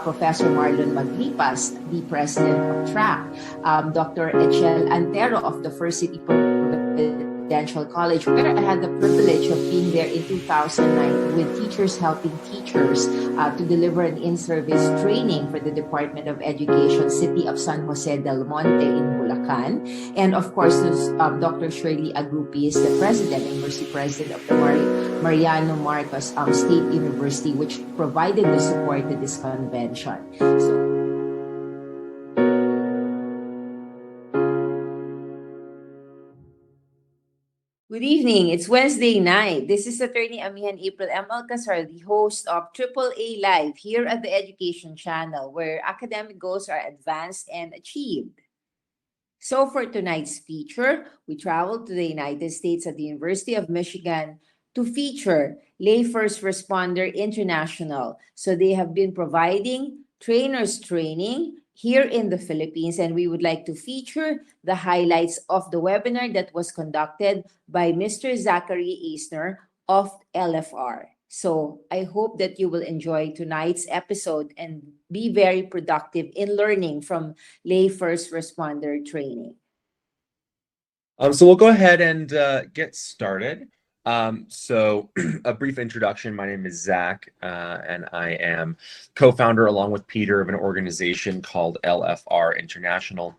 Professor Marlon Maglipas, the president of TRAC, Dr. Echel Antero of the First City Provincial College, where I had the privilege of being there in 2009 with Teachers Helping Teachers to deliver an in-service training for the Department of Education, City of San Jose del Monte in Bulacan. And of course, Dr. Shirley Agrupi is the president, University president of the Mariano Marcos State University, which provided the support to this convention. Good evening. It's Wednesday night. This is Attorney Amihan April M. Alcazar, the host of AAA Live here at the Education Channel, where academic goals are advanced and achieved. So for tonight's feature, we traveled to the United States at the University of Michigan to feature Lfr International. So they have been providing trainers training here in the Philippines, and we would like to feature the highlights of the webinar that was conducted by Mr. Zachary Eisner of LFR. So I hope that you will enjoy tonight's episode and be very productive in learning from lay first responder training. So we'll go ahead and get started. So a brief introduction. My name is Zach, and I am co-founder along with Peter of an organization called LFR International.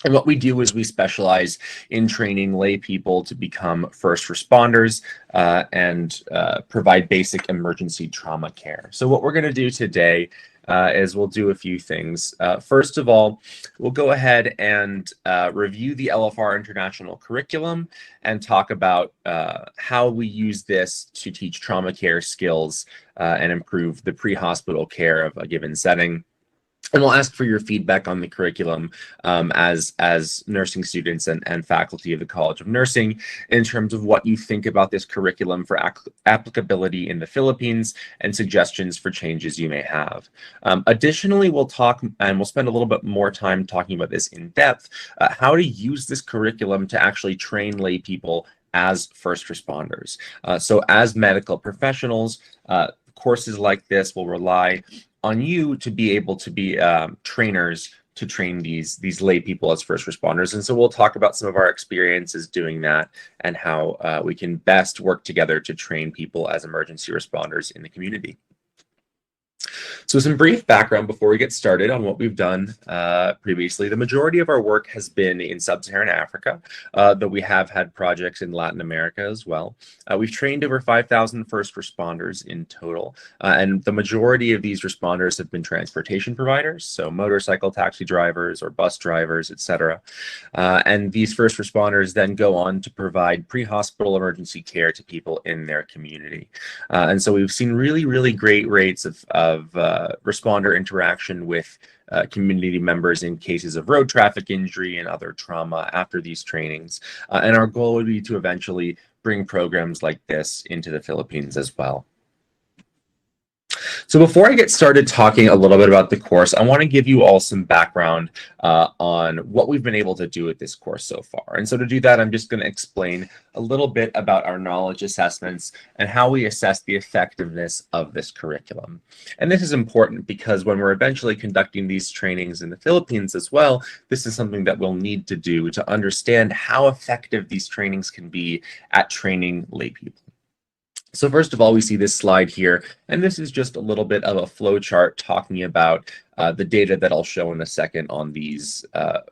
And what we do is we specialize in training lay people to become first responders and provide basic emergency trauma care. So what we're going to do today is we'll do a few things. First of all, we'll go ahead and review the LFR International Curriculum and talk about how we use this to teach trauma care skills and improve the pre-hospital care of a given setting. And we'll ask for your feedback on the curriculum as nursing students and faculty of the College of Nursing in terms of what you think about this curriculum for applicability in the Philippines and suggestions for changes you may have. Additionally, we'll talk and we'll spend a little bit more time talking about this in depth, how to use this curriculum to actually train lay people as first responders. So as medical professionals, courses like this will rely on you to be able to be trainers to train these lay people as first responders. And so we'll talk about some of our experiences doing that and how we can best work together to train people as emergency responders in the community. So some brief background before we get started on what we've done previously. The majority of our work has been in sub-Saharan Africa, though we have had projects in Latin America as well. We've trained over 5,000 first responders in total, and the majority of these responders have been transportation providers, so motorcycle taxi drivers or bus drivers, etc. And these first responders then go on to provide pre-hospital emergency care to people in their community. And so we've seen really great rates of responder interaction with community members in cases of road traffic injury and other trauma after these trainings. And our goal would be to eventually bring programs like this into the Philippines as well. So before I get started talking a little bit about the course, I want to give you all some background on what we've been able to do with this course so far. And so to do that, I'm just going to explain a little bit about our knowledge assessments and how we assess the effectiveness of this curriculum. And this is important because when we're eventually conducting these trainings in the Philippines as well, this is something that we'll need to do to understand how effective these trainings can be at training lay people. So first of all, we see this slide here, and this is just a little bit of a flow chart talking about the data that I'll show in a second on these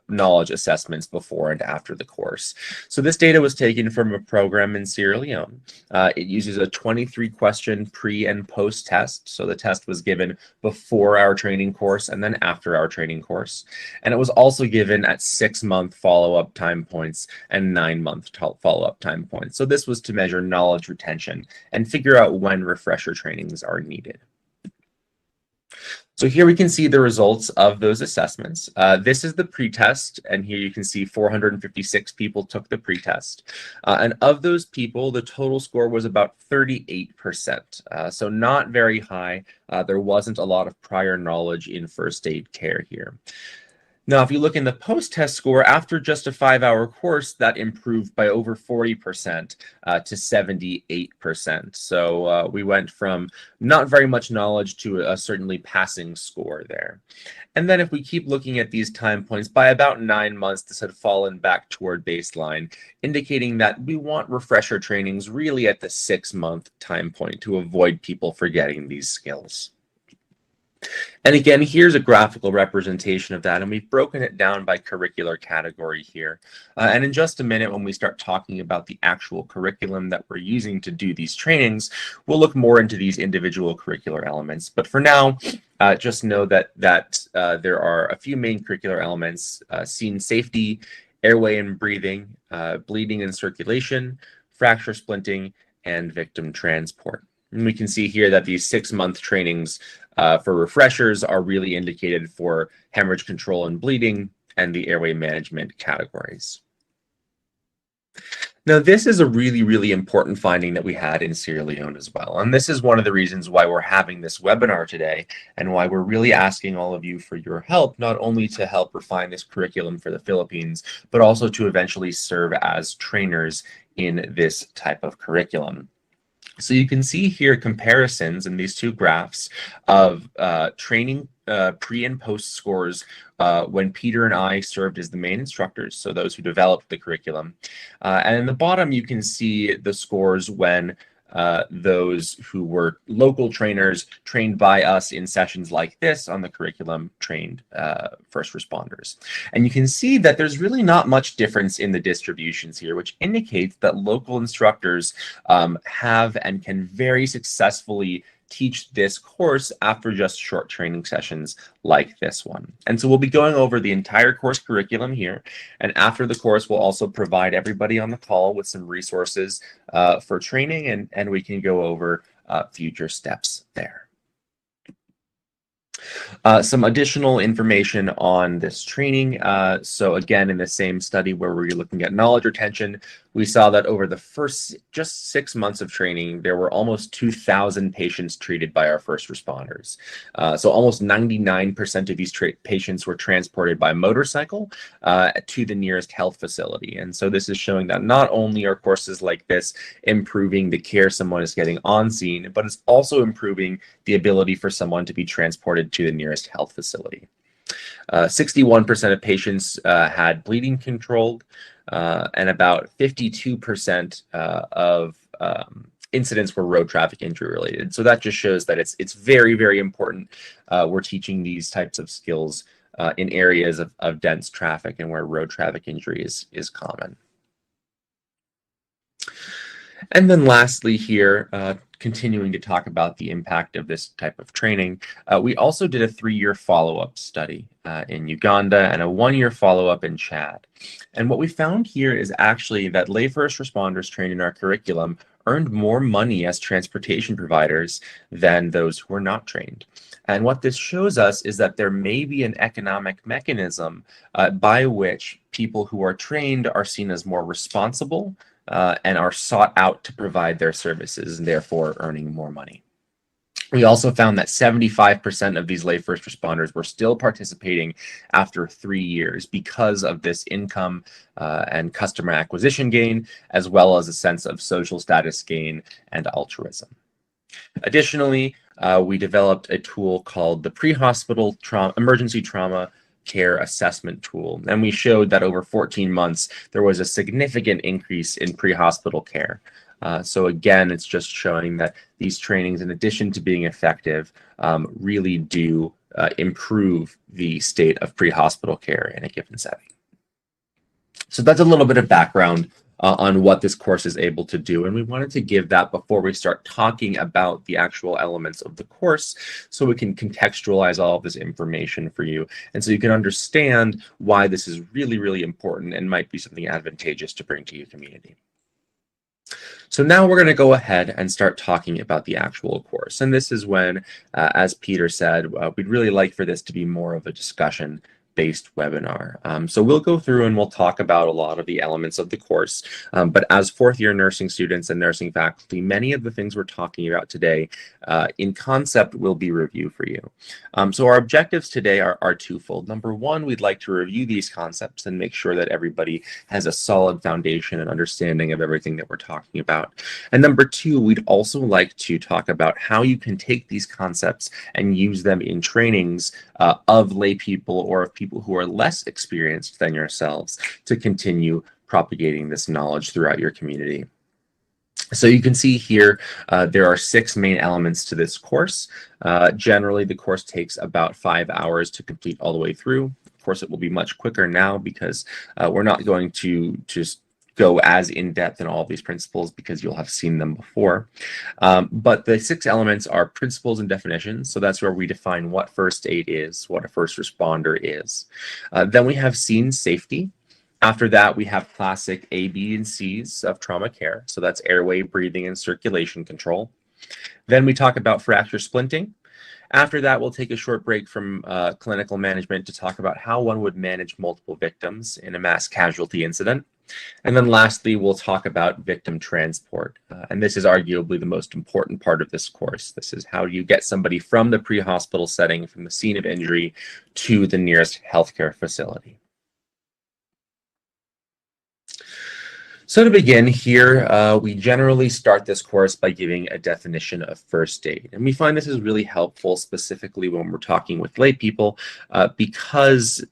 knowledge assessments before and after the course. So this data was taken from a program in Sierra Leone. It uses a 23-question pre and post test. So the test was given before our training course and then after our training course. And it was also given at 6-month follow-up time points and 9-month follow-up time points. So this was to measure knowledge retention and figure out when refresher trainings are needed. So here we can see the results of those assessments. This is the pretest, and here you can see 456 people took the pretest. And of those people, the total score was about 38%. So not very high. There wasn't a lot of prior knowledge in first aid care here. Now, if you look in the post-test score, after just a 5-hour course, that improved by over 40% to 78%. So we went from not very much knowledge to a certainly passing score there. And then if we keep looking at these time points, by about 9 months, this had fallen back toward baseline, indicating that we want refresher trainings really at the 6-month time point to avoid people forgetting these skills. And again, here's a graphical representation of that, and we've broken it down by curricular category here. And in just a minute, when we start talking about the actual curriculum that we're using to do these trainings, we'll look more into these individual curricular elements. But for now, just know that there are a few main curricular elements: scene safety, airway and breathing, bleeding and circulation, fracture splinting, and victim transport. And we can see here that these 6-month trainings for refreshers are really indicated for hemorrhage control and bleeding and the airway management categories. Now, this is a really, really important finding that we had in Sierra Leone as well. And this is one of the reasons why we're having this webinar today and why we're really asking all of you for your help, not only to help refine this curriculum for the Philippines, but also to eventually serve as trainers in this type of curriculum. So you can see here comparisons in these two graphs of training pre and post scores when Peter and I served as the main instructors, so those who developed the curriculum. And in the bottom, you can see the scores when those who were local trainers trained by us in sessions like this on the curriculum trained first responders. And you can see that there's really not much difference in the distributions here, which indicates that local instructors have and can very successfully teach this course after just short training sessions like this one. And so we'll be going over the entire course curriculum here. And after the course, we'll also provide everybody on the call with some resources for training, and we can go over future steps there. Some additional information on this training. So again, in the same study where we're looking at knowledge retention, we saw that over the first just 6 months of training, there were almost 2,000 patients treated by our first responders. So almost 99% of these patients were transported by motorcycle to the nearest health facility. And so this is showing that not only are courses like this improving the care someone is getting on scene, but it's also improving the ability for someone to be transported to the nearest health facility. 61% of patients had bleeding controlled, and about 52% of incidents were road traffic injury related. So that just shows that it's very, very important. We're teaching these types of skills in areas of dense traffic and where road traffic injury is common. And then lastly here, continuing to talk about the impact of this type of training, we also did a 3-year follow-up study in Uganda and a 1-year follow-up in Chad. And what we found here is actually that lay first responders trained in our curriculum earned more money as transportation providers than those who were not trained. And what this shows us is that there may be an economic mechanism by which people who are trained are seen as more responsible and are sought out to provide their services and therefore earning more money. We also found that 75% of these lay first responders were still participating after 3 years because of this income and customer acquisition gain, as well as a sense of social status gain and altruism. Additionally, we developed a tool called the pre-hospital emergency trauma care assessment tool. And we showed that over 14 months, there was a significant increase in pre-hospital care. So again, it's just showing that these trainings, in addition to being effective, really do improve the state of pre-hospital care in a given setting. So that's a little bit of background on what this course is able to do. And we wanted to give that before we start talking about the actual elements of the course, so we can contextualize all of this information for you. And so you can understand why this is really, really important and might be something advantageous to bring to your community. So now we're going to go ahead and start talking about the actual course. And this is when, as Peter said, we'd really like for this to be more of a discussion-based webinar. So we'll go through and we'll talk about a lot of the elements of the course. But as fourth-year nursing students and nursing faculty, many of the things we're talking about today in concept will be review for you. So our objectives today are twofold. Number one, we'd like to review these concepts and make sure that everybody has a solid foundation and understanding of everything that we're talking about. And number two, we'd also like to talk about how you can take these concepts and use them in trainings of lay people or of people who are less experienced than yourselves to continue propagating this knowledge throughout your community. So you can see here, there are 6 main elements to this course. Generally, the course takes about 5 hours to complete all the way through. Of course, it will be much quicker now because we're not going to just go as in-depth in all of these principles because you'll have seen them before. But the 6 elements are principles and definitions. So that's where we define what first aid is, what a first responder is. Then we have scene safety. After that, we have classic A, B, and C's of trauma care. So that's airway, breathing, and circulation control. Then we talk about fracture splinting. After that, we'll take a short break from clinical management to talk about how one would manage multiple victims in a mass casualty incident. And then lastly, we'll talk about victim transport. And this is arguably the most important part of this course. This is how you get somebody from the pre-hospital setting, from the scene of injury, to the nearest healthcare facility. So to begin here, we generally start this course by giving a definition of first aid. And we find this is really helpful, specifically when we're talking with lay people, because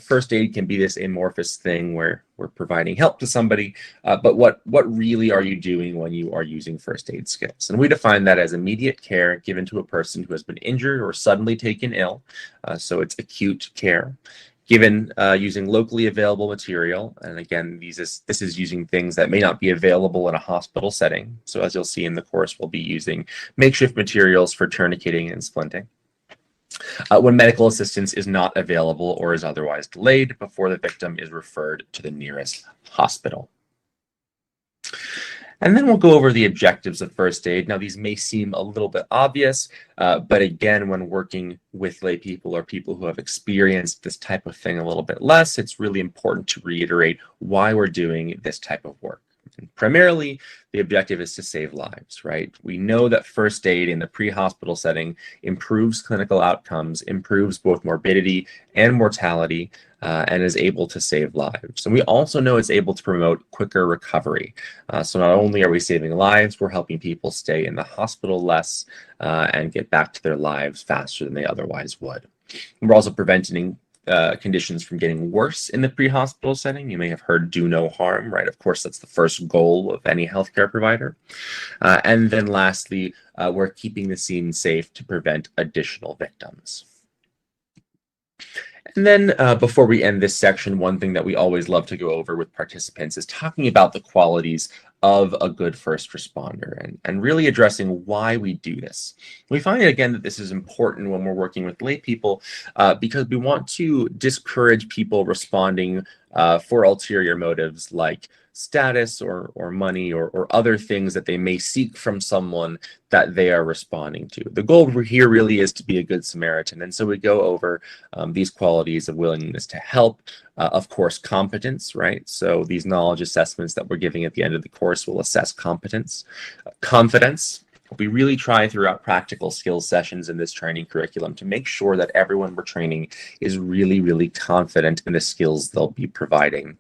first aid can be this amorphous thing where we're providing help to somebody, but what really are you doing when you are using first aid skills? And we define that as immediate care given to a person who has been injured or suddenly taken ill, so it's acute care. Given using locally available material, and again, this is using things that may not be available in a hospital setting. So as you'll see in the course, we'll be using makeshift materials for tourniqueting and splinting. When medical assistance is not available or is otherwise delayed before the victim is referred to the nearest hospital. And then we'll go over the objectives of first aid. Now, these may seem a little bit obvious, but again, when working with lay people or people who have experienced this type of thing a little bit less, it's really important to reiterate why we're doing this type of work. And primarily, the objective is to save lives, right? We know that first aid in the pre-hospital setting improves clinical outcomes, improves both morbidity and mortality, and is able to save lives. And we also know it's able to promote quicker recovery. So not only are we saving lives, we're helping people stay in the hospital less and get back to their lives faster than they otherwise would. We're also preventing conditions from getting worse in the pre-hospital setting. You may have heard do no harm, right? Of course, that's the first goal of any healthcare provider. And then lastly, we're keeping the scene safe to prevent additional victims. And then before we end this section, one thing that we always love to go over with participants is talking about the qualities of a good first responder and really addressing why we do this. We find again that this is important when we're working with lay people because we want to discourage people responding for ulterior motives like status or money or other things that they may seek from someone that they are responding to. The goal here really is to be a good Samaritan. And so we go over these qualities of willingness to help, of course, competence, right? So these knowledge assessments that we're giving at the end of the course will assess competence. Confidence. We really try throughout practical skills sessions in this training curriculum to make sure that everyone we're training is really, really confident in the skills they'll be providing.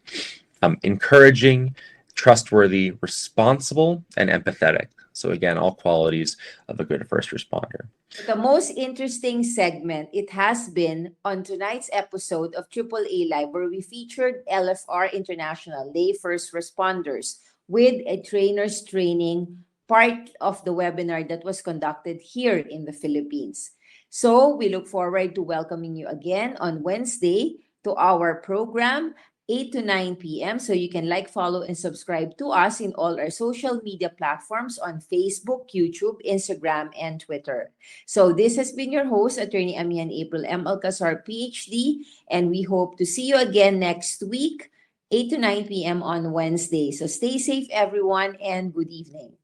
Encouraging, trustworthy, responsible, and empathetic. So again, all qualities of a good first responder. The most interesting segment it has been on tonight's episode of AAA Live, where we featured Lfr International Lay First Responders with a trainer's training, part of the webinar that was conducted here in the Philippines. So we look forward to welcoming you again on Wednesday to our program, 8 to 9 p.m. So you can like, follow, and subscribe to us in all our social media platforms on Facebook, YouTube, Instagram, and Twitter. So this has been your host, Attorney Amian April M. Alcazar, PhD, and we hope to see you again next week, 8 to 9 p.m. on Wednesday. So stay safe, everyone, and good evening.